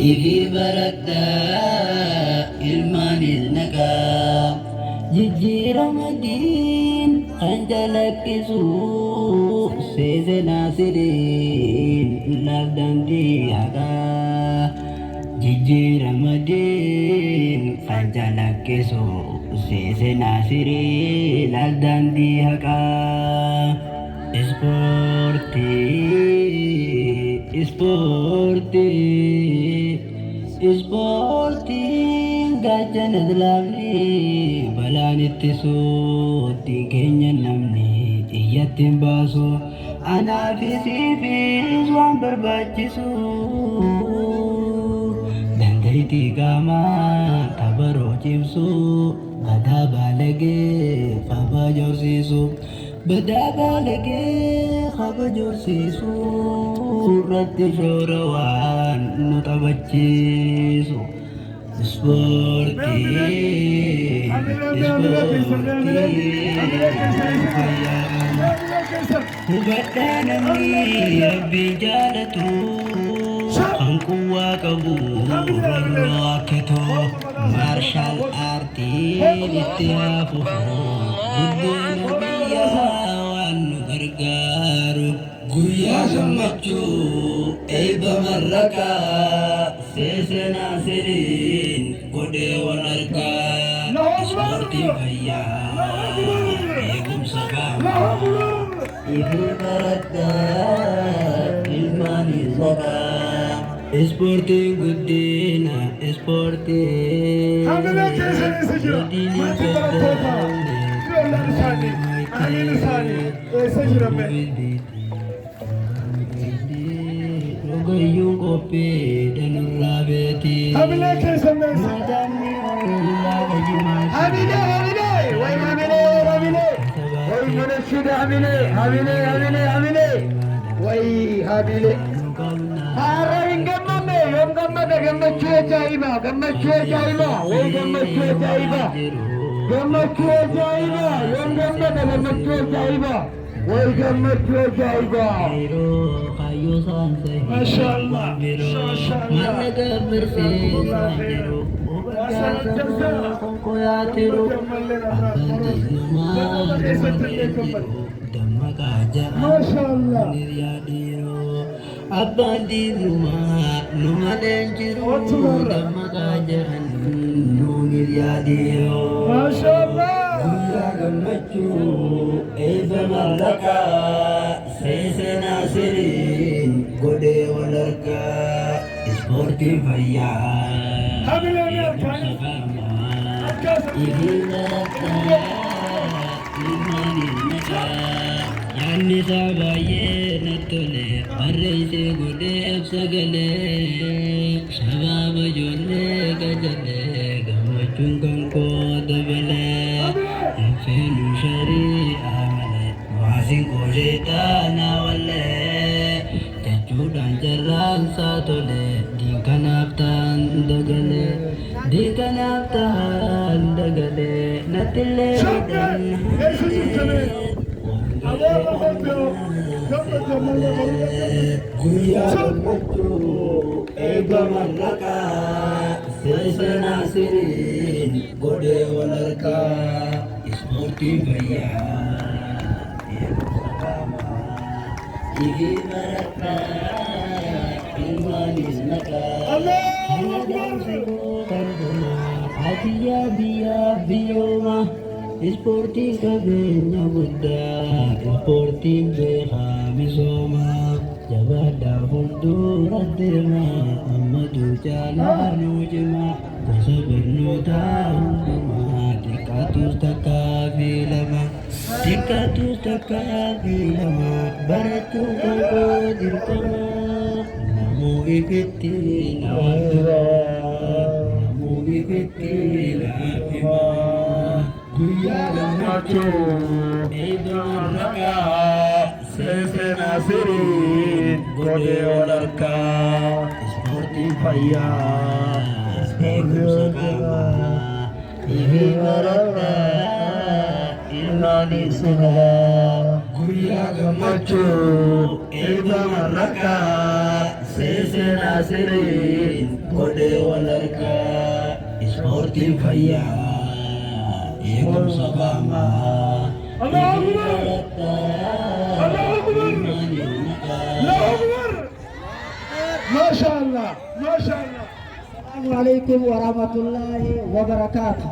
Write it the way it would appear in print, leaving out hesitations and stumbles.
إذي بردا الماني النقا جيجي رمدين أنجلك سوء سيز ناصرين لابدان دي حقا جيجي رمدين أنجلك سوء سيز ناصرين لابدان دي حقا Ispoortii gaachana islaamni balaan ittisu ittiin keenya namni xiyyatti hin baasu anaafisiifis waan barbaachisu dandeettii qaamaa tabaroo cimsu badaa baalagee faba jorsiisu. بدابالكي خبجور سيسو رد شوروان نطبجيسو سبورتي وبدانني ربي جالتو خنقوا كبو رواكتو مارشال آرتي اتيافو بدين gargaaru guyyaa gammachuu eebba marrakaa seesenaa siriin godhee wal argaa ispoortiin fayyaa eegumsa qaamaa ifi baradhaa ilmaanis maqaa ispoortiin guddina ispoortiin guddina gaddaa'u Rogoyyuun qophii danurraa beeti. Hamilee keessa meeshaa. Maadaamni oolaa gajimaa. Hamilee way hamilee. Way munashida hamilee. Way hamilee. Haara hin gammame yoom gammada gammachuu ajaa'ibaa way gammachuu ajaa'ibaa. Gammachuu ajaa'ibaa yoom gammada gammachuu ajaa'ibaa way gammachuu ajaa'ibaa. Kayyoo saansa maashaallah manna gabbarsiisaa jiru obboleessa konkolaa jiru dammaqaa ja'a niryaadhiiroo abbaan diirumaa numaleen jiru dammaqaa ja'an niryaadhiiroo. Guyyaa gammachuu eebba marrakaa seesenaa siriin godhee wal argaa ispoortiin fayyaa eegumsa qaamaa ifi baradhaa ilmaanis maqaa yaadni isaa baay'ee natti tole barreessee godheef sagalee shabaaba ijoollee gajalee gammachuun kan koo dabalee feenu sharii amalee waasin koo sheexaanaa wallee jechuudhaan jarraan isaa tole diinkanaaf ta'an dagalee nattillee midhaan guyyaa gammachuu eebba marrakaa seesenaa siriin godhee wal argaa ispoortiin fayyaa eegumsa qaamaa ifi baradhaa ilmaanis maqaa hanaadhaamsiboo kandumaa atiyyaa biyyaa biyyooma. Ispoortiin qabeenya guddaa ispoortiin beekaa misoomaa jabaadhaa fuuldura deemaa ammatu caalaa nuu cimaa gosa barnootaa hundumaa xiqqaatus takkaa fi lama barachuun kan koo dirqamaa namuu ifitti naaf himaa. Guyyaa gammachuu eebba marrakaa seesenaa siriin godhee wal argaa ispoortiin fayyaa eegumsa qaamaa ifi baradhaa ilmaanis maqaa. Guyyaa gammachuu eebba marrakaa seese naasiriin godhee wal argaa ispoortiin fayyaa eegumsa qaamaa ما شاء الله ما شاء الله. السلام عليكم ورحمة الله وبركاته.